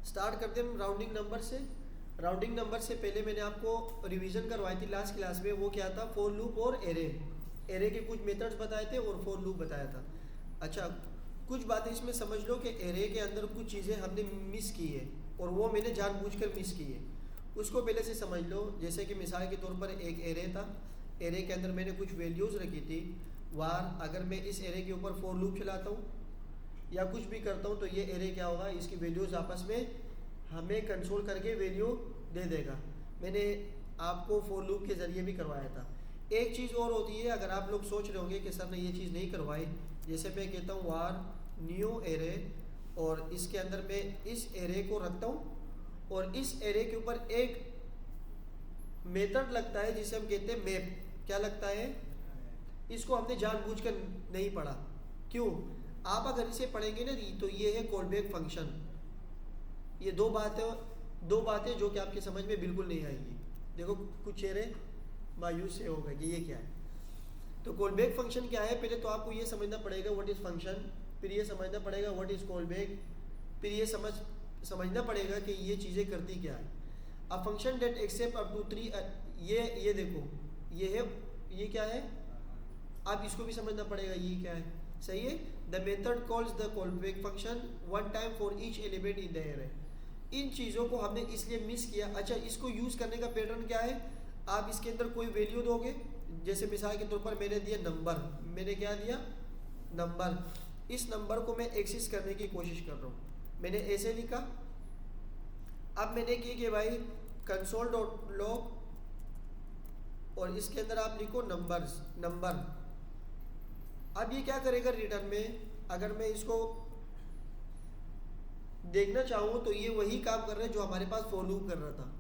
Start करते हैं हम राउंडिंग नंबर से। राउंडिंग नंबर से पहले मैंने आपको रिवीजन करवाई थी लास्ट क्लास में, वो क्या था, फॉर लूप और एरे। एरे के कुछ मेथड्स बताए थे और फॉर लूप बताया था। अच्छा, कुछ बातें इसमें समझ लो कि एरे के अंदर कुछ चीज़ें हमने मिस की है और वो मैंने जानबूझकर मिस की है, उसको पहले से समझ लो। जैसे कि मिसाल के तौर पर एक एरे था, एरे के अंदर मैंने कुछ वैल्यूज़ रखी थी वार। अगर मैं इस एरे के ऊपर फॉर लूप चलाता हूँ या कुछ भी करता हूँ तो ये एरे क्या होगा, इसकी वैल्यूज़ आपस में हमें कंसोल करके वैल्यू दे देगा। मैंने आपको फॉर लूप के ज़रिए भी करवाया था। एक चीज़ और होती है, अगर आप लोग सोच रहे होंगे कि सर ने ये चीज़ नहीं करवाई, जैसे मैं कहता हूँ वार न्यू एरे और इसके अंदर मैं इस एरे को रखता हूँ और इस एरे के ऊपर एक मेथड लगता है जिसे हम कहते हैं मैप। क्या लगता है, इसको हमने जानबूझकर नहीं पढ़ा। क्यों? आप अगर इसे पढ़ेंगे ना तो ये है कॉलबैक फंक्शन। ये दो बातें जो कि आपकी समझ में बिल्कुल नहीं आएगी। देखो कुछ चेहरे मायूस से होगा कि ये क्या है। तो कॉलबैक फंक्शन क्या है, पहले तो आपको ये समझना पड़ेगा व्हाट इज़ फंक्शन, फिर ये समझना पड़ेगा व्हाट इज़ कॉलबैक, फिर ये समझना पड़ेगा कि ये चीज़ें करती क्या है। A function that accept up to 3, ये देखो ये है, ये क्या है, आप इसको भी समझना पड़ेगा ये क्या है। सही है। The method calls the callback function one time for each element in the array. इन चीज़ों को हमने इसलिए मिस किया। अच्छा, इसको यूज़ करने का पैटर्न क्या है, आप इसके अंदर कोई वैल्यू दोगे, जैसे मिसाल के तौर पर मैंने दिया नंबर, मैंने क्या दिया, नंबर। इस नंबर को मैं एक्सेस करने की कोशिश कर रहा हूँ, मैंने ऐसे लिखा। अब मैंने किया कि भाई कंसोल डॉट लॉग और इसके अंदर आप लिखो नंबर्स, नंबर। अब ये क्या करेगा रिटर्न में, अगर मैं इसको देखना चाहूँ तो ये वही काम कर रहा है जो हमारे पास फॉर लूप कर रहा था।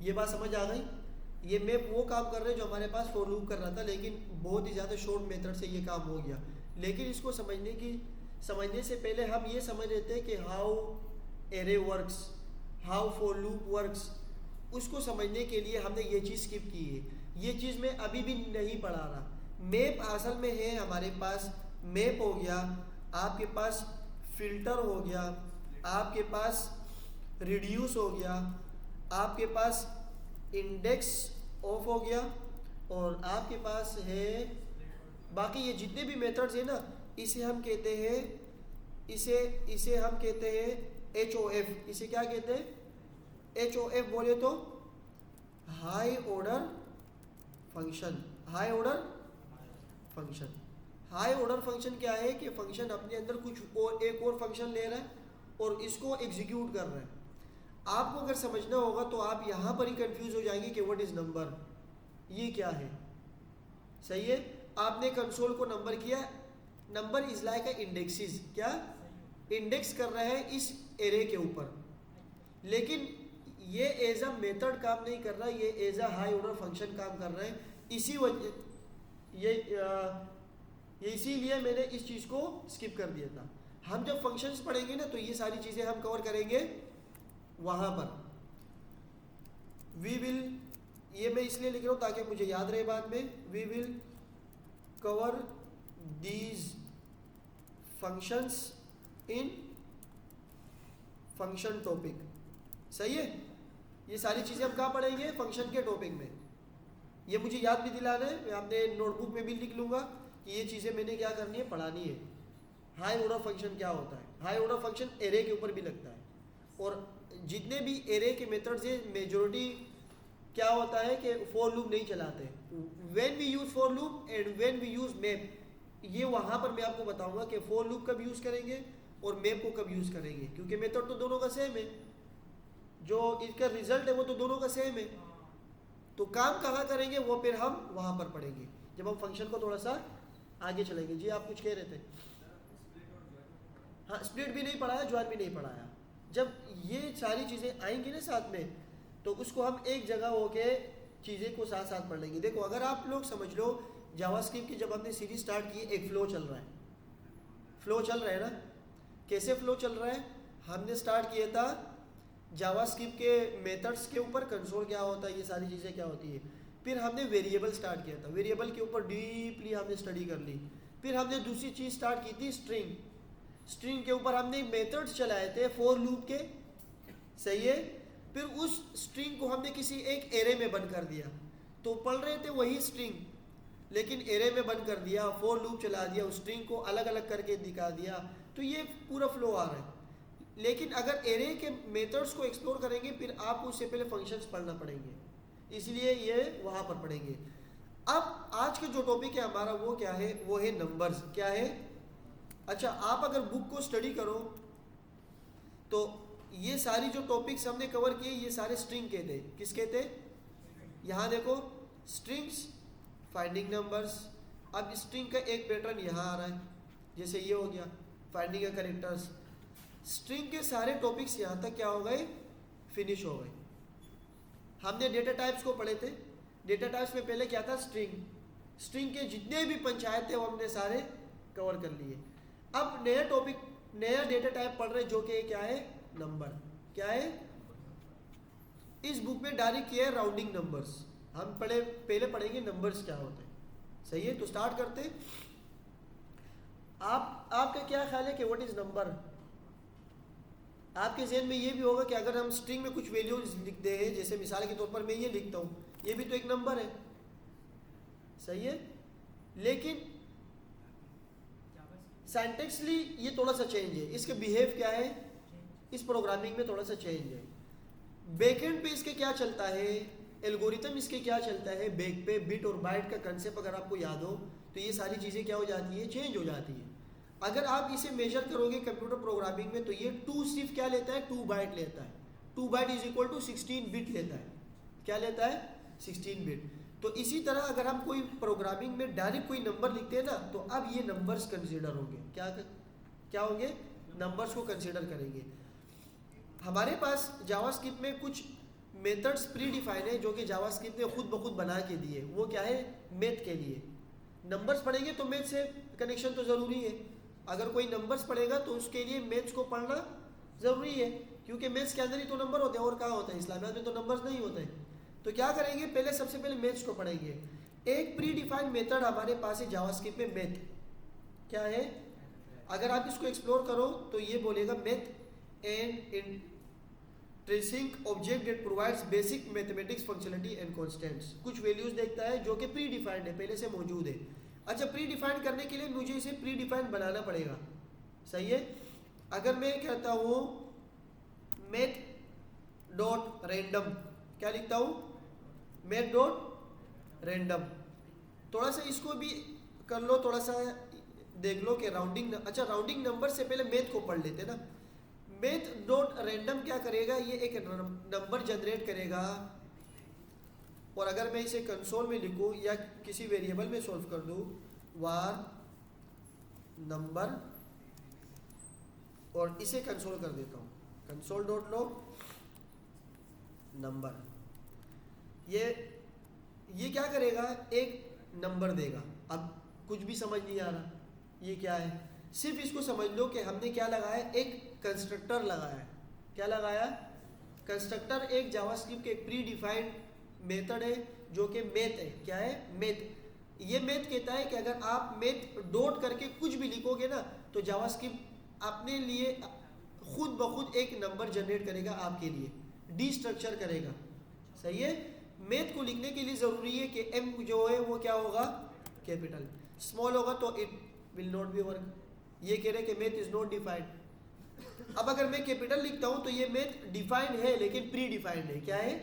ये बात समझ आ गई? ये मैप वो काम कर रहे हैं जो हमारे पास फॉर लूप कर रहा था, लेकिन बहुत ही ज़्यादा शॉर्ट मेथड से ये काम हो गया। लेकिन इसको समझने से पहले हम ये समझ लेते हैं कि how array works, how for loop works. उसको समझने के लिए हमने ये चीज़ स्किप की है। ये चीज़ मैं अभी भी नहीं पढ़ा रहा। मैप असल में है हमारे पास, मैप हो गया, आपके पास फिल्टर हो गया, आपके पास रिड्यूस हो गया, आपके पास इंडेक्स ऑफ हो गया, और आपके पास है बाकी ये जितने भी मेथड्स हैं ना, इसे हम कहते हैं, इसे हम कहते हैं HOF। इसे क्या कहते हैं? HOF बोले तो high order function. High order function, high order function क्या है कि फंक्शन अपने अंदर कुछ और एक और फंक्शन ले रहा है और इसको एग्जीक्यूट कर रहा है। आपको अगर समझना होगा तो आप यहाँ पर ही कंफ्यूज हो जाएंगे कि व्हाट इज नंबर, ये क्या है। सही है। आपने कंसोल को नंबर किया, number is like a indexes, क्या इंडेक्स कर रहा है इस एरे के ऊपर, लेकिन ये एज अ मेथड काम नहीं कर रहा, ये as a high order function काम कर रहा है। इसी वजह ये इसीलिए मैंने इस चीज़ को स्किप कर दिया था। हम जब फंक्शंस पढ़ेंगे ना तो ये सारी चीज़ें हम कवर करेंगे वहाँ पर। वी विल, ये मैं इसलिए लिख रहा हूँ ताकि मुझे याद रहे बाद में, we will cover these functions in function topic. सही है। ये सारी चीज़ें हम कहाँ पढ़ेंगे? फंक्शन के टॉपिक में। ये मुझे याद भी दिलाना है, मैं अपने नोटबुक में भी लिख लूँगा कि ये चीज़ें मैंने क्या करनी है, पढ़ानी है। हाई ऑर्डर फंक्शन क्या होता है? हाई ऑर्डर फंक्शन एरे के ऊपर भी लगता है, और जितने भी एरे के मेथड्स हैं मेजॉरिटी क्या होता है कि फॉर लूप नहीं चलाते। When we use for loop and when we use map, ये वहाँ पर मैं आपको बताऊँगा कि फॉर लूप कब यूज़ करेंगे और मैप को कब यूज़ करेंगे, क्योंकि मेथड तो दोनों का सेम है, जो इसका रिजल्ट है वो तो दोनों का सेम है। तो काम कहाँ करेंगे वो फिर हम वहाँ पर पढ़ेंगे जब हम फंक्शन को थोड़ा सा आगे चलेंगे। जी आप कुछ कह रहे थे? हाँ, स्प्लिट भी नहीं पढ़ाया, ज्वाइन भी नहीं पढ़ाया। जब ये सारी चीज़ें आएंगी ना साथ में तो उसको हम एक जगह होके चीज़ें को साथ साथ पढ़ लेंगे। देखो अगर आप लोग समझ लो जावास्क्रिप्ट की जब हमने सीरीज स्टार्ट की, एक फ़्लो चल रहा है, फ़्लो चल रहा है ना। कैसे फ़्लो चल रहा है? हमने स्टार्ट किया था जावास्क्रिप्ट के मेथड्स के ऊपर, कंसोल क्या होता है, ये सारी चीज़ें क्या होती है। फिर हमने वेरिएबल स्टार्ट किया था, वेरिएबल के ऊपर डीपली हमने स्टडी कर ली। फिर हमने दूसरी चीज़ स्टार्ट की थी स्ट्रिंग। स्ट्रिंग के ऊपर हमने मेथड्स चलाए थे फॉर लूप के, सही है। फिर उस स्ट्रिंग को हमने किसी एक एरे में बंद कर दिया, तो पढ़ रहे थे वही स्ट्रिंग लेकिन एरे में बंद कर दिया, फॉर लूप चला दिया, उस स्ट्रिंग को अलग अलग करके दिखा दिया, तो ये पूरा फ्लो आ रहा है। लेकिन अगर एरे के मेथड्स को एक्सप्लोर करेंगे फिर आपको उससे पहले फंक्शंस पढ़ना पड़ेंगे, इसलिए ये वहाँ पर पढ़ेंगे। अब आज के जो टॉपिक है हमारा वो क्या है, वो है नंबर्स। क्या है? अच्छा, आप अगर बुक को स्टडी करो तो ये सारी जो टॉपिक्स हमने कवर किए ये सारे स्ट्रिंग के थे। किसके थे? यहाँ देखो, स्ट्रिंग्स, फाइंडिंग नंबर्स। अब स्ट्रिंग का एक पैटर्न यहाँ आ रहा है, जैसे ये हो गया फाइंडिंग अ कैरेक्टर्स। स्ट्रिंग के सारे टॉपिक्स यहाँ तक क्या हो गए, फिनिश हो गए। हमने डेटा टाइप्स को पढ़े थे। डेटा टाइप्स में पहले क्या था, स्ट्रिंग। स्ट्रिंग के जितने भी पंचायत थे वो हमने सारे कवर कर लिए। अब नया टॉपिक, नया डेटा टाइप पढ़ रहे जो कि क्या है, नंबर। क्या है? इस बुक में डायरेक्ट किया है राउंडिंग नंबर्स। हम पहले पढ़ेंगे नंबर्स क्या होते हैं। सही है, तो स्टार्ट करते। आपका क्या ख्याल है कि व्हाट इज नंबर? आपके जहन में ये भी होगा कि अगर हम स्ट्रिंग में कुछ वैल्यूज लिखते हैं, जैसे मिसाल के तौर पर मैं ये लिखता हूँ, ये भी तो एक नंबर है। सही है, लेकिन सिंटैक्सली ये थोड़ा सा चेंज है। इसके बिहेव क्या है, इस प्रोग्रामिंग में थोड़ा सा चेंज है। बैकएंड पे इसके क्या चलता है, एल्गोरिथम इसके क्या चलता है, बैक पे बिट और बाइट का कंसेप्ट अगर आपको याद हो तो ये सारी चीज़ें क्या हो जाती है, चेंज हो जाती है। अगर आप इसे मेजर करोगे कंप्यूटर प्रोग्रामिंग में तो ये 2 सिर्फ क्या लेता है, 2 बाइट लेता है। 2 byte is equal to 16 bit लेता है। क्या लेता है? 16 बिट। तो इसी तरह अगर हम कोई प्रोग्रामिंग में डायरेक्ट कोई नंबर लिखते हैं ना, तो अब ये नंबर्स कंसीडर होंगे। क्या होंगे? नंबर्स को कंसीडर करेंगे। हमारे पास जावास्क्रिप्ट में कुछ मेथड्स प्री डिफाइन है जो कि जावास्क्रिप्ट ने खुद ब खुद बना के दिए। वो क्या है? मैथ के लिए। नंबर्स पढ़ेंगे तो मैथ से कनेक्शन तो ज़रूरी है। अगर कोई नंबर्स पढ़ेगा तो उसके लिए मैथ्स को पढ़ना ज़रूरी है, क्योंकि मैथ्स के अंदर ही तो नंबर होते हैं, और कहाँ होता है? इस्लामियात में तो नंबर्स नहीं होते हैं। तो क्या करेंगे, पहले सबसे पहले मैथ्स को पढ़ेंगे। एक प्री डिफाइंड मेथड हमारे पास है जावास्क्रिप्ट में, मैथ। क्या है? अगर आप इसको एक्सप्लोर करो तो ये बोलेगा math and intrinsic object that provides basic mathematics functionality and constants. कुछ वैल्यूज देखता है जो कि प्री डिफाइंड है, पहले से मौजूद है। अच्छा, प्री डिफाइंड करने के लिए मुझे इसे प्री डिफाइंड बनाना पड़ेगा। सही है। अगर मैं कहता हूँ मैथ डॉट रैंडम, क्या लिखता हूँ? Math dot random. थोड़ा सा इसको भी कर लो, थोड़ा सा देख लो कि राउंडिंग। अच्छा, राउंडिंग नंबर से पहले मैथ को पढ़ लेते ना। मैथ डॉट रैंडम क्या करेगा, ये एक नंबर जनरेट करेगा, और अगर मैं इसे कंसोल में लिखूं या किसी वेरिएबल में सॉल्व कर दूं, वार नंबर, और इसे कंसोल कर देता हूं, कंसोल डॉट लॉग नंबर। ये क्या करेगा, एक नंबर देगा। अब कुछ भी समझ नहीं आ रहा ये क्या है, सिर्फ इसको समझ लो कि हमने क्या लगाया, एक कंस्ट्रक्टर लगाया है। क्या लगाया? कंस्ट्रक्टर एक जावास्क्रिप्ट के एक प्री डिफाइंड मेथड है जो कि मैथ है। क्या है? मैथ। ये मैथ कहता है कि अगर आप मैथ डॉट करके कुछ भी लिखोगे ना, तो जावास्क्रिप्ट अपने लिए खुद ब खुद एक नंबर जनरेट करेगा, आपके लिए डीस्ट्रक्चर करेगा। सही है। मैथ को लिखने के लिए ज़रूरी है कि एम जो है वो क्या होगा, कैपिटल। स्मॉल होगा तो it will not be work. ये कह रहे कि मैथ इज नॉट डिफाइंड। अब अगर मैं कैपिटल लिखता हूँ तो ये मैथ डिफाइंड है लेकिन प्री डिफाइंड है। क्या है?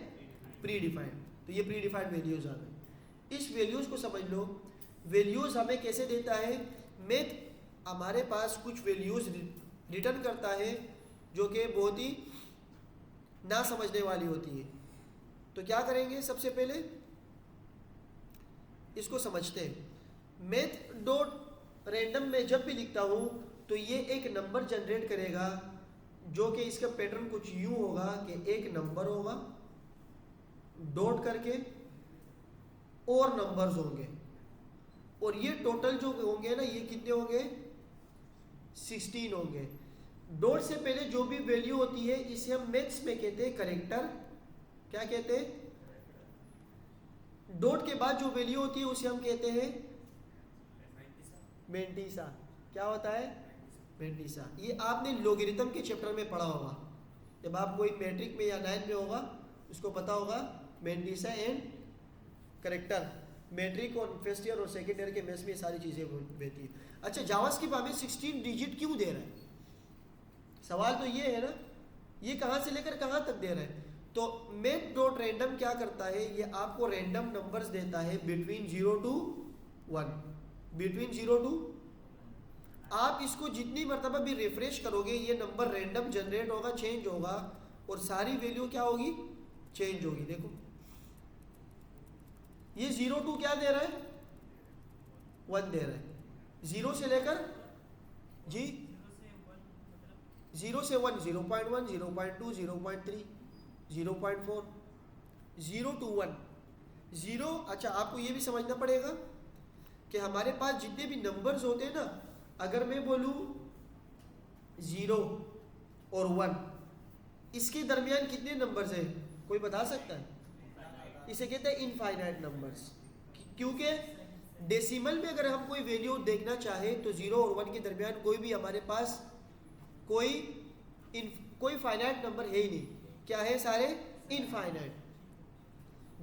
Pre defined. तो ये प्री डिफाइंड वैल्यूज आ गए। इस वैल्यूज को समझ लो। वैल्यूज हमें कैसे देता है? मैथ हमारे पास कुछ वैल्यूज रिटर्न करता है जो कि बहुत ही ना समझने वाली होती है। तो क्या करेंगे, सबसे पहले इसको समझते हैं। मैथ डॉट रैंडम में जब भी लिखता हूँ तो ये एक नंबर जनरेट करेगा जो कि इसका पैटर्न कुछ यूं होगा कि एक नंबर होगा डॉट करके और नंबर्स होंगे, और ये टोटल जो होंगे ना, ये कितने होंगे? 16 होंगे। डॉट से पहले जो भी वैल्यू होती है इसे हम मैथ्स में कहते हैं करेक्टर। क्या कहते हैं? डॉट के बाद जो वैल्यू होती है उसे हम कहते हैं मेंटिसा। क्या होता है? मेंटिसा। ये आपने लॉगरिथम के चैप्टर में पढ़ा होगा। जब आप कोई मैट्रिक में या 9 में होगा उसको पता होगा मेंटिसा एंड करेक्टर, मैट्रिक और फर्स्ट ईयर और सेकेंड ईयर के मेस में ये सारी चीज़ें रहती है। अच्छा, जावास्क्रिप्ट हमें 16 डिजिट क्यों दे रहा है? सवाल तो ये है ना, ये कहाँ से लेकर कहाँ तक दे रहा है? तो मेथ डॉट रैंडम क्या करता है, ये आपको रैंडम नंबर्स देता है बिटवीन 0 to 1, बिटवीन 0 to, आप इसको जितनी मरतबा भी रिफ्रेश करोगे ये नंबर रैंडम जनरेट होगा, चेंज होगा और सारी वैल्यू क्या होगी, चेंज होगी। देखो ये 0 to क्या दे रहा है, 1 दे रहा है। 0 से लेकर जी 0 से 1 0.1 0.2 0.3 0.4 0 to 1 0। अच्छा, आपको ये भी समझना पड़ेगा कि हमारे पास जितने भी नंबर्स होते हैं ना, अगर मैं बोलूँ 0 और 1, इसके दरमियान कितने नंबर्स हैं, कोई बता सकता है? इसे कहते हैं इनफाइनाइट नंबर्स, क्योंकि डेसिमल में अगर हम कोई वैल्यू देखना चाहे तो 0 और 1 के दरमियान कोई भी हमारे पास कोई फाइनाइट नंबर है ही नहीं। क्या है, सारे इनफाइनाइट।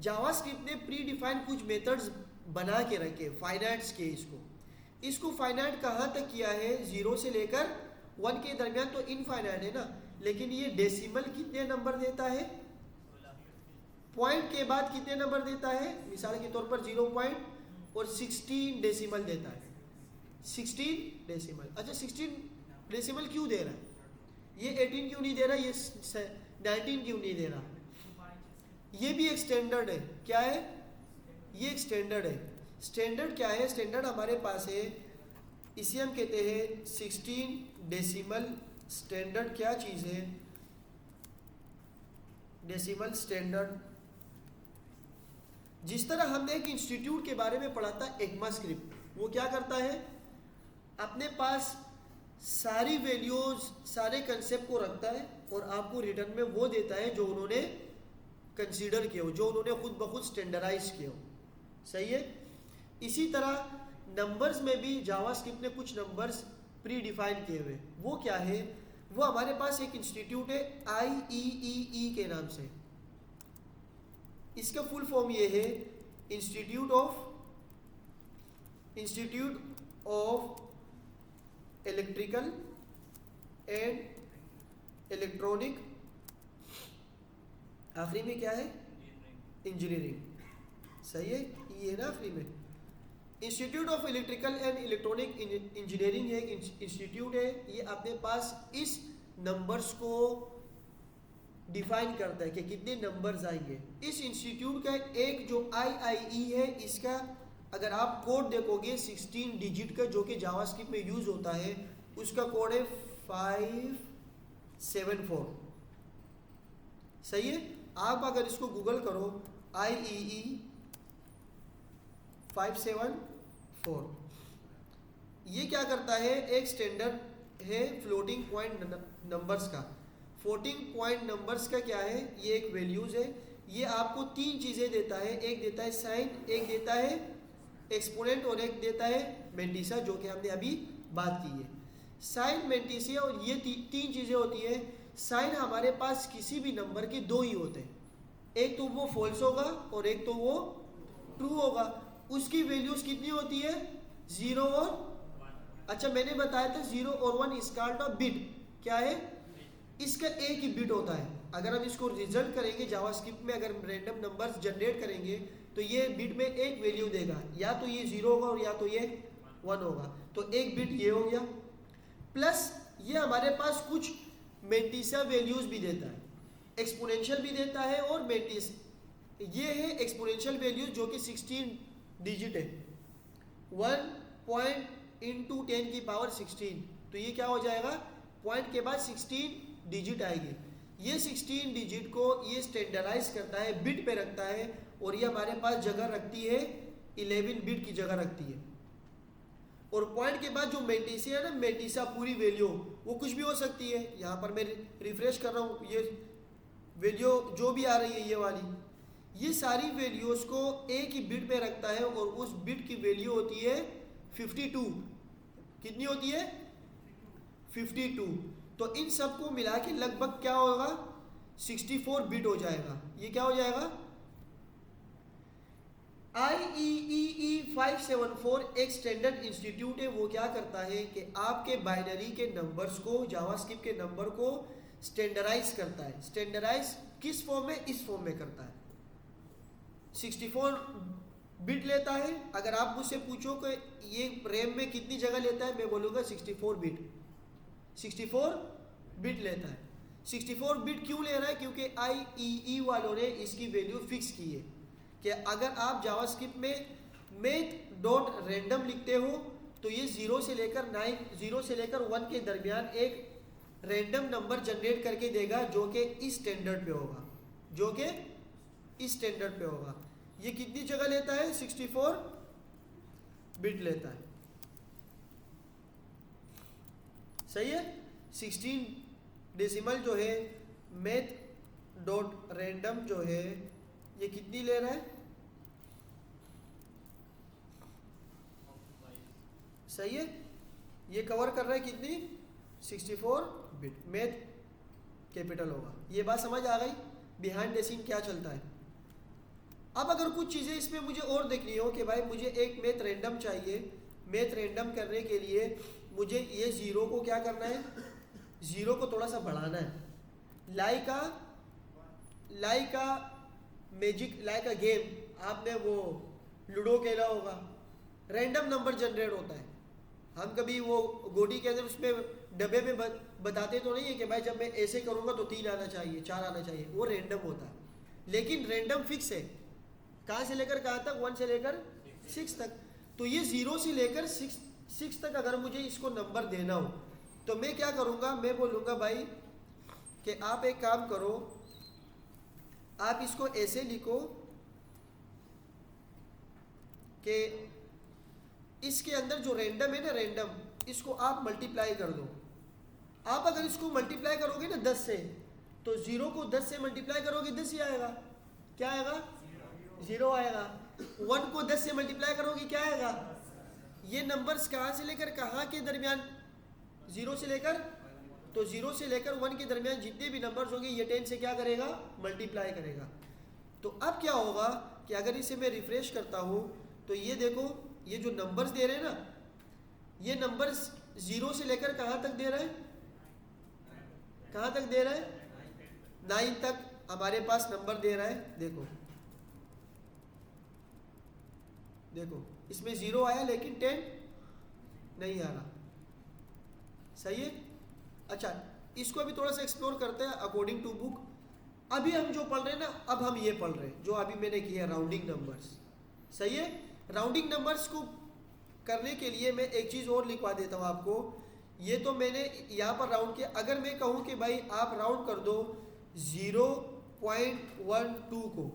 जावास्क्रिप्ट ने प्री डिफाइंड कुछ मेथड्स बना के रखे फाइनाइट्स के, इसको फाइनाइट कहाँ तक किया है, 0 से लेकर 1 के दरमियान तो इनफाइनाइट है ना, लेकिन ये डेसिमल कितने नंबर देता है, पॉइंट के बाद कितने नंबर देता है, मिसाल के तौर पर 0 पॉइंट और 16 डेसिमल देता है, 16 डेसिमल। अच्छा, 16 डेसिमल क्यों दे रहा है, ये 18 क्यों नहीं दे रहा, ये 19 क्यों नहीं दे रहा? ये भी एक स्टैंडर्ड है। क्या है, ये एक स्टैंडर्ड है। स्टैंडर्ड क्या है, स्टैंडर्ड हमारे पास है, इसे हम कहते हैं 16 डेसिमल स्टैंडर्ड। क्या चीज़ है डेसिमल स्टैंडर्ड? जिस तरह हमने एक इंस्टीट्यूट के बारे में पढ़ा था ECMAScript, वो क्या करता है, अपने पास सारी वैल्यूज सारे कंसेप्ट को रखता है और आपको रिटर्न में वो देता है जो उन्होंने कंसीडर किया हो, जो उन्होंने खुद ब खुद स्टैंडर्डाइज किया हो। सही है। इसी तरह नंबर्स में भी जावास्क्रिप्ट ने कुछ नंबर्स प्री डिफाइन किए हुए। वो क्या है, वो हमारे पास एक इंस्टीट्यूट है IEEE के नाम से। इसका फुल फॉर्म ये है institute of electrical and electronic, आखिरी में क्या है, इंजीनियरिंग। सही है, ये है ना आखिरी में। Institute of electrical and electronic engineering एक इंस्टीट्यूट है, ये अपने पास इस नंबर्स को डिफाइन करता है कि कितने नंबर्स आएंगे। इस इंस्टीट्यूट का एक जो IIE है, इसका अगर आप कोड देखोगे 16 डिजिट का जो कि जावास्क्रिप्ट में यूज होता है, उसका कोड है 574। सही है। आप अगर इसको गूगल करो IEE 574, ये क्या करता है, एक स्टैंडर्ड है फ्लोटिंग पॉइंट नंबर्स का। फ्लोटिंग पॉइंट नंबर्स का क्या है, ये एक वैल्यूज है। ये आपको 3 चीज़ें देता है, एक देता है साइन, एक देता है एक्सपोनेंट और एक देता है मेंटिसा, जो कि हमने अभी बात की है। साइन, मेंटिसा और ये 3 चीज़ें होती है। साइन हमारे पास किसी भी नंबर के 2 ही होते हैं, एक तो वो फॉल्स होगा और एक तो वो ट्रू होगा। उसकी वैल्यूज कितनी होती है, 0 और, अच्छा मैंने बताया था 0 और 1 इज कॉल्ड अ बिट। क्या है, इसका एक ही बिट होता है। अगर हम इसको रिजल्ट करेंगे जावास्क्रिप्ट में, अगर रैंडम नंबर्स जनरेट करेंगे तो ये बिट में एक वैल्यू देगा, या तो ये 0 होगा और या तो ये 1 होगा। तो एक बिट ये हो गया, प्लस ये हमारे पास कुछ मेंटिसा वैल्यूज भी देता है, एक्सपोनेंशियल भी देता है और मेंटिस। ये है एक्सपोनेंशियल वैल्यूज जो कि 16 डिजिट है, 1 पॉइंट इंटू 10 की पावर 16। तो ये क्या हो जाएगा, पॉइंट के बाद 16 डिजिट आएगी। ये 16 डिजिट को ये स्टैंडर्डाइज करता है, बिट पे रखता है, और ये हमारे पास जगह रखती है 11 बिट की जगह रखती है। और पॉइंट के बाद जो मेंटिसा है ना, मेंटिसा पूरी वैल्यू वो कुछ भी हो सकती है। यहाँ पर मैं रिफ्रेश कर रहा हूँ, ये वैल्यू जो भी आ रही है ये वाली, ये सारी वैल्यूज़ को एक ही बिट पे रखता है और उस बिट की वैल्यू होती है 52। कितनी होती है, 52। तो इन सब को मिला के लगभग क्या होगा, 64 बिट हो जाएगा। ये क्या हो जाएगा, IEEE 574 एक स्टैंडर्ड इंस्टीट्यूट है, वो क्या करता है कि आपके बाइनरी के नंबर्स को, जावास्क्रिप्ट के नंबर को स्टैंडर्डाइज करता है। स्टैंडर्डाइज किस फॉर्म में, इस फॉर्म में करता है। 64 बिट लेता है। अगर आप मुझसे पूछो कि ये रैम में कितनी जगह लेता है, मैं बोलूँगा 64 बिट, 64 बिट लेता है। 64 बिट क्यों ले रहा है, क्योंकि IEEE वालों ने इसकी वैल्यू फिक्स की है कि अगर आप जावास्क्रिप्ट में math.random लिखते हो तो ये 0 से लेकर 1 के दरमियान एक रैंडम नंबर जनरेट करके देगा जो कि इस स्टैंडर्ड पे होगा, जो कि इस स्टैंडर्ड पे होगा। ये कितनी जगह लेता है, 64 बिट लेता है। सही है। 16 डेसिमल जो है math.random जो है ये कितनी ले रहा है, सही है। ये कवर कर रहा है कितनी, 64 बिट। मैथ कैपिटल होगा। ये बात समझ आ गई बिहाइंड द सीन क्या चलता है। अब अगर कुछ चीज़ें इसमें मुझे और देखनी हो कि भाई मुझे एक मैथ रैंडम चाहिए, मैथ रैंडम करने के लिए मुझे ये ज़ीरो को क्या करना है, ज़ीरो को थोड़ा सा बढ़ाना है। लाइक का मैजिक, लाइक का गेम, आपने वो लूडो खेला होगा, रैंडम नंबर जनरेट होता है। हम कभी वो गोटी के अंदर उसमें डब्बे में बताते तो नहीं है कि भाई जब मैं ऐसे करूँगा तो 3 आना चाहिए, 4 आना चाहिए, वो रैंडम होता है। लेकिन रैंडम फिक्स है, कहाँ से लेकर कहाँ तक, 1 से लेकर 6 तक। तो ये 0 से लेकर 6 तक अगर मुझे इसको नंबर देना हो तो मैं क्या करूँगा, मैं बोलूँगा भाई कि आप एक काम करो, आप इसको ऐसे लिखो कि इसके अंदर जो रैंडम है ना, रैंडम, इसको आप मल्टीप्लाई कर दो। आप अगर इसको मल्टीप्लाई करोगे ना 10 से, तो 0 को 10 से मल्टीप्लाई करोगे 10 ही आएगा। क्या आएगा, 0 आएगा। 1 को 10 से मल्टीप्लाई करोगे क्या आएगा। ये नंबर्स कहाँ से लेकर कहाँ के दरमियान, 0 से लेकर, तो 0 से लेकर 1 के दरमियान जितने भी नंबर्स होंगे ये 10 से क्या करेगा, मल्टीप्लाई करेगा। तो अब क्या होगा कि अगर इसे मैं रिफ्रेश करता हूँ तो ये देखो, ये जो नंबर्स दे रहे हैं ना, ये नंबर्स 0 से लेकर कहाँ तक दे रहा है, कहाँ तक दे रहा है, 9 तक हमारे पास नंबर दे रहा है। देखो देखो इसमें 0 आया लेकिन 10 नहीं आ रहा। सही है। अच्छा, इसको अभी थोड़ा सा एक्सप्लोर करते हैं अकॉर्डिंग टू बुक। अभी हम जो पढ़ रहे हैं ना, अब हम ये पढ़ रहे हैं जो अभी मैंने किया, राउंडिंग नंबर्स। सही है। राउंडिंग नंबर्स को करने के लिए मैं एक चीज़ और लिखवा देता हूँ आपको। ये तो मैंने यहाँ पर राउंड किया। अगर मैं कहूँ कि भाई आप राउंड कर दो 0.12 को,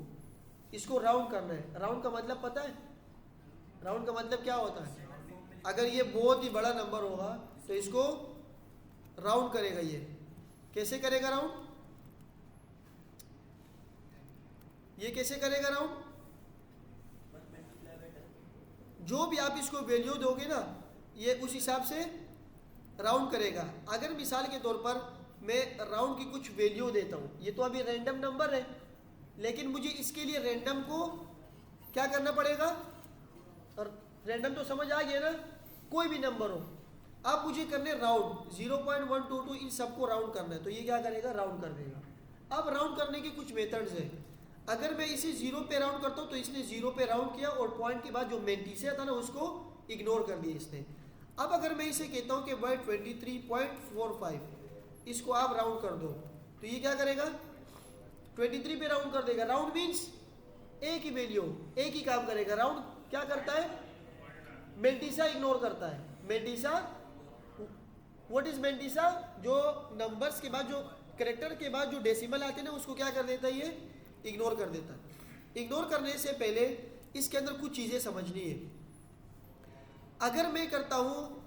इसको राउंड करना है। राउंड का मतलब पता है, राउंड का मतलब क्या होता है। अगर ये बहुत ही बड़ा नंबर होगा तो इसको राउंड करेगा। ये कैसे करेगा राउंड, ये कैसे करेगा राउंड, जो भी आप इसको वैल्यू दोगे ना ये उस हिसाब से राउंड करेगा। अगर मिसाल के तौर पर मैं राउंड की कुछ वैल्यू देता हूँ, ये तो अभी रैंडम नंबर है, लेकिन मुझे इसके लिए रैंडम को क्या करना पड़ेगा, और रैंडम तो समझ आ गया ना, कोई भी नंबर हो। अब मुझे करने राउंड 0.122, इन सबको राउंड करना है, तो ये क्या करेगा, राउंड कर देगा। अब राउंड करने के कुछ मेथड्स हैं। अगर मैं इसे 0 पे राउंड करता हूँ तो इसने 0 पे राउंड किया और पॉइंट के बाद जो मेंटीसिया था ना उसको इग्नोर कर दिया इसने। अब अगर मैं इसे कहता हूँ कि भाई 23.45, इसको आप राउंड कर दो, तो ये क्या करेगा, 23 पे राउंड कर देगा। राउंड मीन्स एक ही वैल्यू, एक ही काम करेगा। राउंड क्या करता है, मेंटीसा इग्नोर करता है। मेंटीसा, व्हाट इज मेंटीसा, जो नंबर्स के बाद, जो कैरेक्टर के बाद जो डेसिमल आते हैं ना उसको क्या कर देता है, ये इग्नोर कर देता है। इग्नोर करने से पहले इसके अंदर कुछ चीज़ें समझनी है। अगर मैं करता हूँ,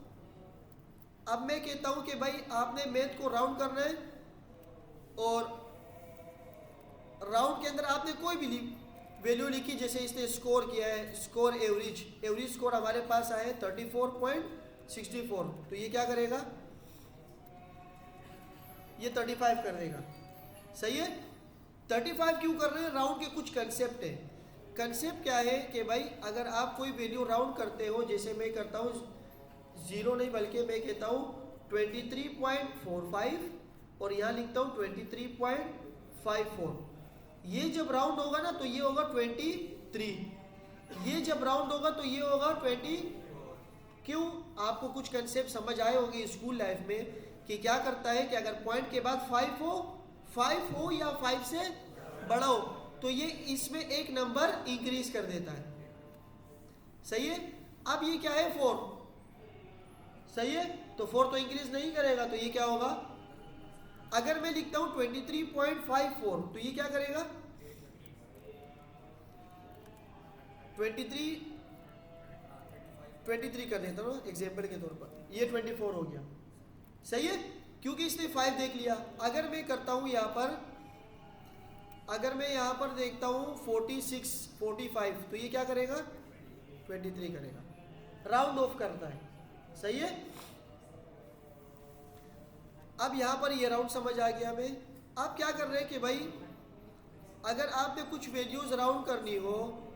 अब मैं कहता हूँ कि भाई आपने मैथ को राउंड करना है और राउंड के अंदर आपने कोई भी वैल्यू लिखी, जैसे इसने स्कोर किया है, स्कोर एवरेज स्कोर हमारे पास आया है 34.64, तो ये क्या करेगा, ये 35 कर देगा। सही है। 35 क्यों कर रहे हैं? राउंड के कुछ कंसेप्ट है। कंसेप्ट क्या है कि भाई अगर आप कोई वैल्यू राउंड करते हो, जैसे मैं करता हूँ 0 नहीं बल्कि मैं कहता हूँ 23.45 और यहाँ लिखता हूँ 23.54। ये जब राउंड होगा ना तो ये होगा 23, ये जब राउंड होगा तो ये होगा 20। क्यों? आपको कुछ कंसेप्ट समझ आए होंगे स्कूल लाइफ में कि क्या करता है कि अगर पॉइंट के बाद 5 हो या 5 से बड़ा हो तो ये इसमें एक नंबर इंक्रीज कर देता है। सही है। अब ये क्या है? 4। सही है। तो 4 तो इंक्रीज नहीं करेगा, तो ये क्या होगा? अगर मैं लिखता हूं 23.54 तो ये क्या करेगा? 23 कर देता हूँ एग्जाम्पल के तौर पर, ये 24 हो गया। सही है, क्योंकि इसने 5 देख लिया। अगर मैं करता हूँ यहाँ पर, अगर मैं यहाँ पर देखता हूँ 46, 45 तो ये क्या करेगा? 23 करेगा, राउंड ऑफ करता है। सही है। अब यहाँ पर ये राउंड समझ आ गया हमें। आप क्या कर रहे हैं कि भाई अगर आपने कुछ वैल्यूज राउंड करनी हो,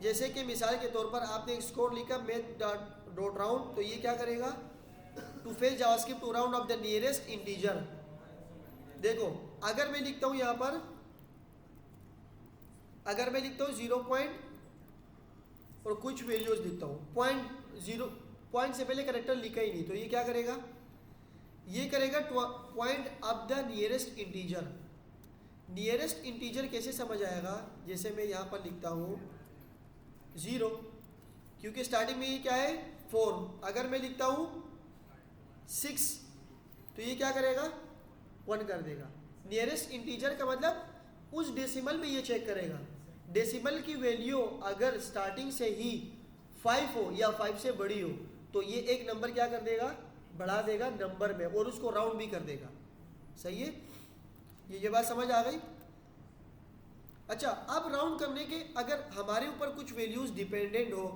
जैसे कि मिसाल के तौर पर आपने एक स्कोर लिखा मैथ डॉट राउंड, तो ये क्या करेगा? To fetch JavaScript to round off the nearest integer. देखो अगर मैं लिखता हूँ यहाँ पर, अगर मैं लिखता हूँ 0 पॉइंट और कुछ वैल्यूज लिखता हूँ, 0.0 पॉइंट से पहले करेक्टर लिखा ही नहीं, तो ये क्या करेगा? ये करेगा point of the nearest integer. Nearest integer कैसे समझ आएगा? जैसे मैं यहाँ पर लिखता हूँ 0, क्योंकि स्टार्टिंग में ये क्या है? 4। अगर मैं लिखता हूँ 6 तो ये क्या करेगा? 1 कर देगा। नियरेस्ट इंटीजर का मतलब उस डेसिमल में ये चेक करेगा। डेसिमल की वैल्यू अगर स्टार्टिंग से ही 5 हो या 5 से बड़ी हो तो ये एक नंबर क्या कर देगा? बढ़ा देगा नंबर में, और उसको राउंड भी कर देगा। सही है, ये बात समझ आ गई? अच्छा, अब राउंड करने के अगर हमारे ऊपर कुछ वैल्यूज डिपेंडेंट हो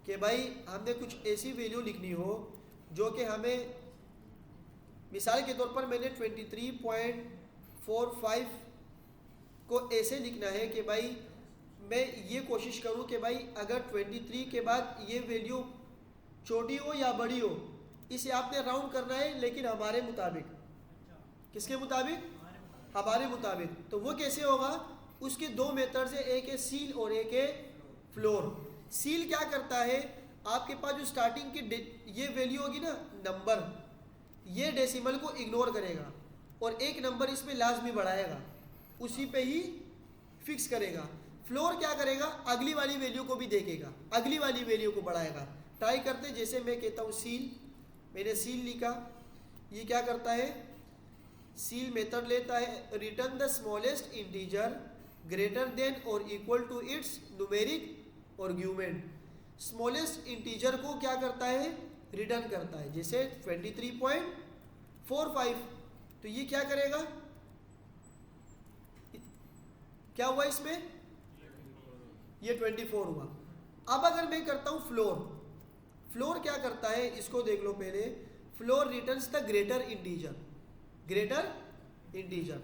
कि भाई हमने कुछ ऐसी वैल्यू लिखनी हो जो कि हमें, मिसाल के तौर पर मैंने 23.45 को ऐसे लिखना है कि भाई मैं ये कोशिश करूं कि भाई अगर 23 के बाद ये वैल्यू छोटी हो या बड़ी हो, इसे आपने राउंड करना है, लेकिन हमारे मुताबिक। किसके मुताबिक? हमारे मुताबिक। तो वो कैसे होगा? उसके 2 मेथड्स है, एक है सील और एक है फ्लोर। सील क्या करता है? आपके पास जो स्टार्टिंग की ये वैल्यू होगी ना, नंबर, ये डेसिमल को इग्नोर करेगा और एक नंबर इसमें लाजमी बढ़ाएगा, उसी पे ही फिक्स करेगा। फ्लोर क्या करेगा? अगली वाली वैल्यू को भी देखेगा, अगली वाली वैल्यू को बढ़ाएगा। ट्राई करते, जैसे मैं कहता हूँ सील, मैंने सील लिखा, ये क्या करता है? सील मेथड लेता है return the smallest integer greater than और equal to its numeric argument. Smallest integer को क्या करता है? रिटर्न करता है। जैसे 23.45 तो ये क्या करेगा? क्या हुआ इसमें? ये 24 हुआ। अब अगर मैं करता हूं फ्लोर, फ्लोर क्या करता है? इसको देख लो पहले। Floor returns the greater integer, greater integer.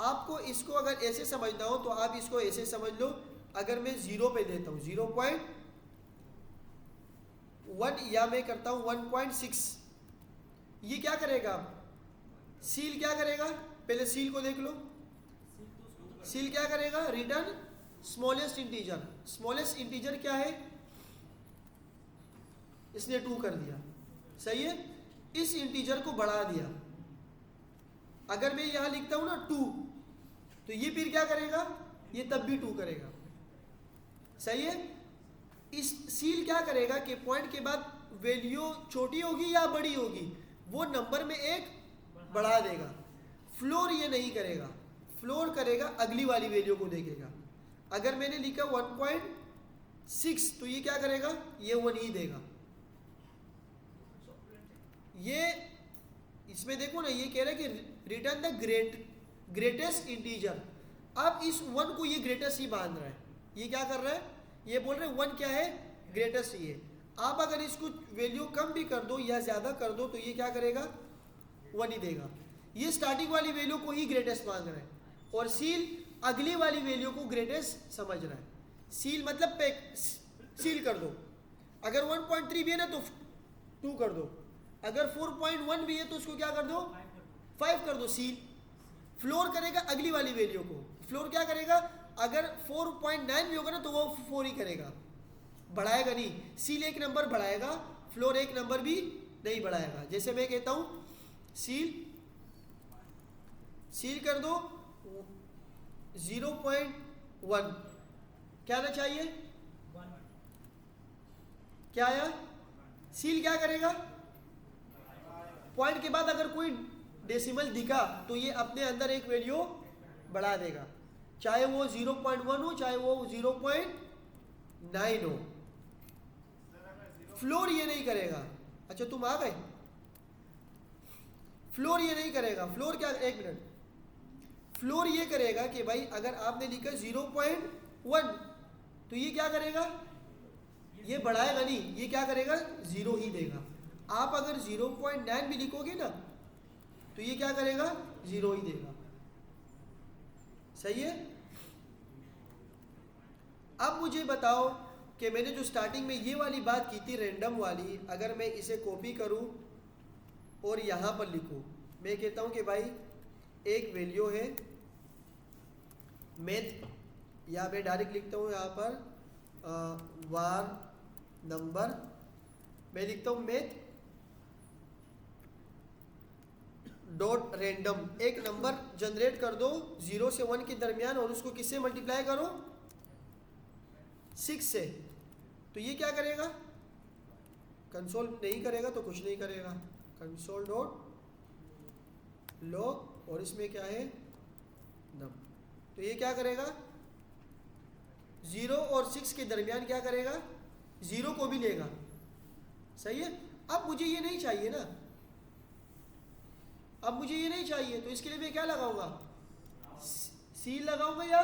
आपको इसको अगर ऐसे समझना हो तो आप इसको ऐसे समझ लो। अगर मैं 0 पे देता हूँ 0.1 या मैं करता हूँ 1.6, ये क्या करेगा? सील क्या करेगा? पहले सील को देख लो। सील क्या करेगा? Return smallest integer. Smallest integer क्या है? इसने 2 कर दिया। सही है, इस इंटीजर को बढ़ा दिया। अगर मैं यहां लिखता हूं ना 2 तो ये फिर क्या करेगा? ये तब भी 2 करेगा। सही है। इस सील क्या करेगा कि पॉइंट के बाद वैल्यू छोटी होगी या बड़ी होगी, वो नंबर में एक बढ़ा देगा। फ्लोर ये नहीं करेगा। फ्लोर करेगा अगली वाली वैल्यू को देखेगा। अगर मैंने लिखा 1.6 तो ये क्या करेगा? ये 1 ही देगा। ये इसमें देखो ना, ये कह रहा है कि रिटर्न द ग्रेटेस्ट इंटीजर। अब इस 1 को ये ग्रेटेस्ट ही बांध रहा है। ये क्या कर रहा है? ये बोल रहे हैं 1 क्या है? ग्रेटेस्ट ही है। आप अगर इसको वैल्यू कम भी कर दो या ज्यादा कर दो तो ये क्या करेगा? 1 ही देगा। ये स्टार्टिंग वाली वैल्यू को ही ग्रेटेस्ट मांग रहा है, और सील अगली वाली वैल्यू को ग्रेटेस्ट समझ रहा है। सील मतलब सील कर दो। अगर 1.3 भी है ना तो 2 कर दो, अगर 4.1 भी है तो उसको क्या कर दो, 5 कर दो। सील फ्लोर करेगा अगली वाली वैल्यू को। फ्लोर क्या करेगा, अगर 4.9 भी होगा ना तो वो 4 ही करेगा, बढ़ाएगा नहीं। सील एक नंबर बढ़ाएगा, फ्लोर एक नंबर भी नहीं बढ़ाएगा। जैसे मैं कहता हूँ सील कर दो 0.1, क्या आना चाहिए, क्या आया, सील क्या करेगा, पॉइंट के बाद अगर कोई डेसिमल दिखा तो ये अपने अंदर एक वैल्यू बढ़ा देगा, चाहे वो 0.1 हो चाहे वो 0.9 हो। फ्लोर ये नहीं करेगा। अच्छा तुम आ गए, फ्लोर ये नहीं करेगा। फ्लोर क्या, एक मिनट, फ्लोर ये करेगा कि भाई अगर आपने लिखा 0.1 तो ये क्या करेगा, ये बढ़ाएगा नहीं, ये क्या करेगा, 0 ही देगा। आप अगर 0.9 भी लिखोगे ना तो ये क्या करेगा, 0 ही देगा। सही है। अब मुझे बताओ कि मैंने जो स्टार्टिंग में ये वाली बात की थी रैंडम वाली, अगर मैं इसे कॉपी करूं और यहाँ पर लिखूं, मैं कहता हूं कि भाई एक वैल्यू है मैथ, या मैं डायरेक्ट लिखता हूँ यहाँ पर वार नंबर, मैं लिखता हूँ मैथ डॉट रैंडम। एक नंबर जनरेट कर दो 0 से 1 के दरमियान और उसको किससे मल्टीप्लाई करो, 6 से। तो ये क्या करेगा, कंसोल नहीं करेगा तो कुछ नहीं करेगा, कंसोल डॉट लॉग, और इसमें क्या है नम। तो ये क्या करेगा, 0 और 6 के दरमियान क्या करेगा, 0 को भी लेगा। सही है। अब मुझे ये नहीं चाहिए ना, अब मुझे ये नहीं चाहिए, तो इसके लिए मैं क्या लगाऊंगा, सील लगाऊंगा या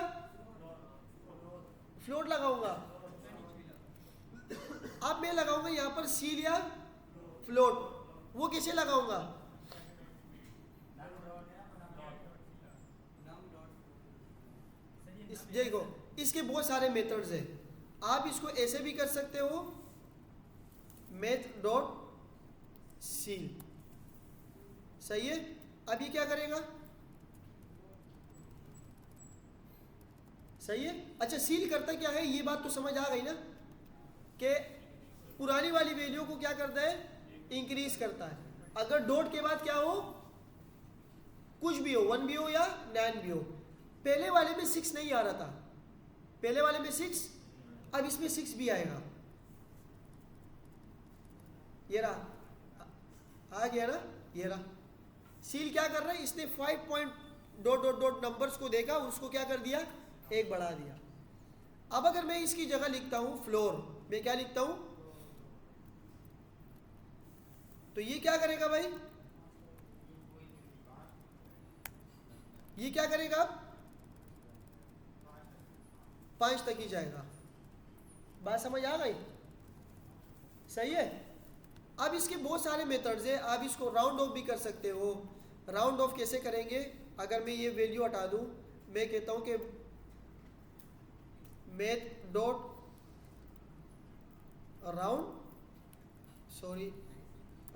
फ्लोट लगाऊंगा। अब मैं लगाऊंगा यहाँ पर सील या फ्लोट, वो कैसे लगाऊंगा, देखो इसके बहुत सारे मेथड्स हैं। आप इसको ऐसे भी कर सकते हो, मैथ डॉट सील। सही है। अब ये क्या करेगा, सही है। अच्छा सील करता क्या है, ये बात तो समझ आ गई ना, कि पुरानी वाली वैल्यू को क्या करता है, इंक्रीज करता है। अगर डॉट के बाद क्या हो, कुछ भी हो, 1 भी हो या 9 भी हो। पहले वाले में 6 नहीं आ रहा था, पहले वाले में 6, अब इसमें 6 भी आएगा। ये रहा, आ गया ना, ये रहा। सील क्या कर रहा है, इसने 5 point dot dot dot numbers को देखा, उसको क्या कर दिया, एक बढ़ा दिया। अब अगर मैं इसकी जगह लिखता हूं फ्लोर, मैं क्या लिखता हूं, तो ये क्या करेगा भाई, ये क्या करेगा, 5 तक ही जाएगा। बात समझ आ गई। सही है। अब इसके बहुत सारे मेथड्स हैं, आप इसको राउंड ऑफ भी कर सकते हो। राउंड ऑफ कैसे करेंगे, अगर मैं ये वैल्यू हटा दूं, मैं कहता हूं कि math dot round, sorry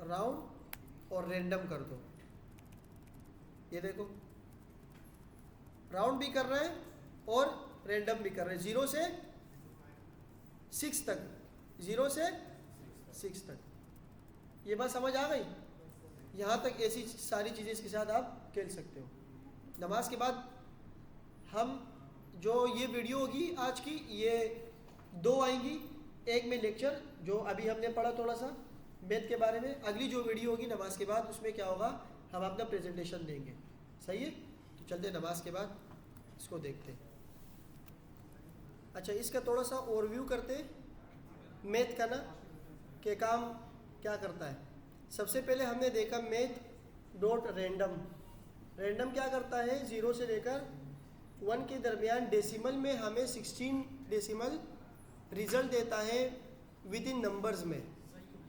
round और रैंडम कर दो। ये देखो राउंड भी कर रहे हैं और रैंडम भी कर रहे हैं, 0 से 6 तक, 0 से 6 तक। ये बात समझ आ गई। यहाँ तक ऐसी सारी चीज़ें इसके साथ आप खेल सकते हो। नमाज के बाद हम जो ये वीडियो होगी आज की, ये 2 आएंगी। एक में लेक्चर जो अभी हमने पढ़ा थोड़ा सा मैथ के बारे में, अगली जो वीडियो होगी नमाज के बाद, उसमें क्या होगा, हम अपना प्रेजेंटेशन देंगे। सही है। तो चलते नमाज के बाद इसको देखते। अच्छा इसका थोड़ा सा ओवरव्यू करते मैथ का ना, कि काम क्या करता है। सबसे पहले हमने देखा मैथ डॉट रैंडम। रैंडम क्या करता है, 0 से लेकर 1 के दरमियान डेसिमल में हमें 16 डेसिमल रिजल्ट देता है विद इन नंबर्स में।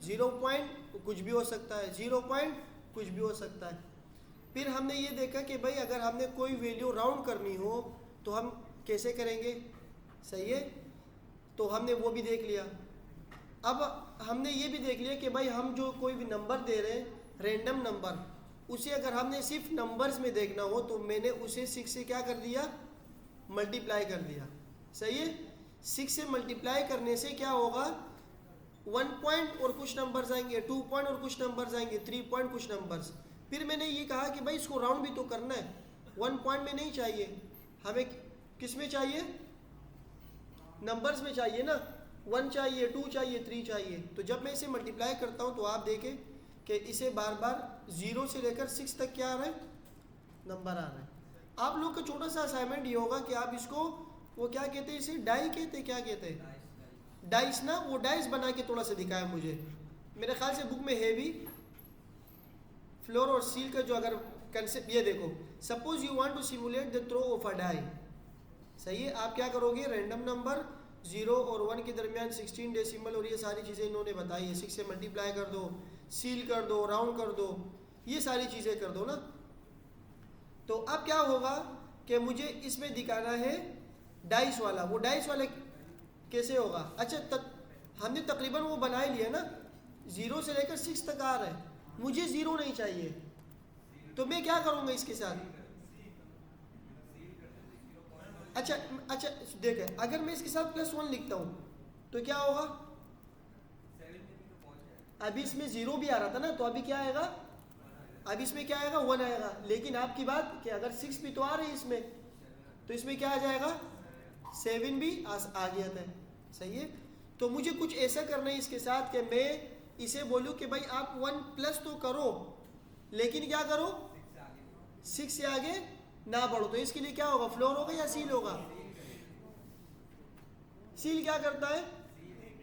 0 पॉइंट कुछ भी हो सकता है, 0 पॉइंट कुछ भी हो सकता है। फिर हमने ये देखा कि भाई अगर हमने कोई वैल्यू राउंड करनी हो तो हम कैसे करेंगे, सही है, तो हमने वो भी देख लिया। अब हमने ये भी देख लिया कि भाई हम जो कोई भी नंबर दे रहे हैं रैंडम नंबर, उसे अगर हमने सिर्फ नंबर्स में देखना हो तो मैंने उसे 6 से क्या कर दिया, मल्टीप्लाई कर दिया, सही है। 6 से मल्टीप्लाई करने से क्या होगा, 1 पॉइंट और कुछ नंबर्स आएंगे, 2 पॉइंट और कुछ नंबर्स आएंगे, 3 पॉइंट कुछ नंबर्स। फिर मैंने ये कहा कि भाई इसको राउंड भी तो करना है, 1 पॉइंट में नहीं चाहिए हमें, किस में चाहिए, नंबर्स में चाहिए ना, 1 चाहिए, 2 चाहिए, 3 चाहिए। तो जब मैं इसे मल्टीप्लाई करता हूँ तो आप देखें कि इसे बार बार 0 से लेकर 6 तक क्या आ रहा है, नंबर आ रहा है। आप लोग का छोटा सा असाइनमेंट ये होगा कि आप इसको, वो क्या कहते हैं, इसे डाई कहते हैं, क्या कहते हैं, डाइस ना, वो डाइस बना के थोड़ा सा दिखाया मुझे, मेरे ख्याल से बुक में है भी, फ्लोर और सील का जो अगर कंसेप्ट, ये देखो, suppose you want to simulate the throw of a die, सही है। आप क्या करोगे, रैंडम नंबर 0 और 1 के दरमियान 16 डेसिमल और ये सारी चीज़ें इन्होंने बताई है, 6 से मल्टीप्लाई कर दो, सील कर दो, राउंड कर दो, ये सारी चीज़ें कर दो ना। तो अब क्या होगा कि मुझे इसमें दिखाना है डाइस वाला, वो डाइस वाले कैसे होगा, अच्छा हमने तकरीबन वो बना ही लिया ना, 0 से लेकर 6 तक आ रहा है, मुझे 0 नहीं चाहिए, तो मैं क्या करूँगा इसके साथ, अच्छा देखें, अगर मैं इसके साथ +1 लिखता हूँ तो क्या होगा, अभी इसमें 0 भी आ रहा था ना, तो अभी क्या आएगा, अभी इसमें क्या आएगा, 1 आएगा। लेकिन आपकी बात कि अगर 6 भी तो आ रही है इसमें, तो इसमें क्या आ जाएगा, 7 भी आ गया था, सही है। तो मुझे कुछ ऐसा करना है इसके साथ कि मैं इसे बोलूँ कि भाई आप 1 प्लस तो करो, लेकिन क्या करो, 6 से आगे ना बढ़ो। तो इसके लिए क्या होगा, फ्लोर होगा या सील होगा, सील क्या करता है,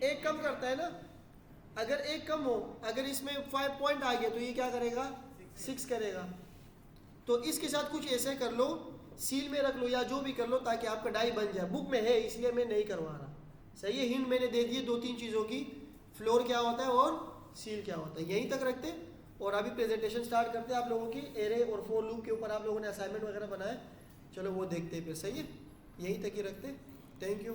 एक कम करता है ना, अगर एक कम हो, अगर इसमें 5 पॉइंट आ गया तो ये क्या करेगा, 6 करेगा। तो इसके साथ कुछ ऐसे कर लो, सील में रख लो या जो भी कर लो, ताकि आपका डाई बन जाए। बुक में है इसलिए मैं नहीं करवा रहा, सही है। हिंट मैंने दे दिए 2-3 चीज़ों की, फ्लोर क्या होता है और सील क्या होता है। यहीं तक रखते और अभी प्रेजेंटेशन स्टार्ट करते हैं आप लोगों की, एरे और फॉर लूप के ऊपर आप लोगों ने असाइनमेंट वगैरह बनाया, चलो वो देखते हैं फिर, सही है। यहीं तक ही रखते, थैंक यू।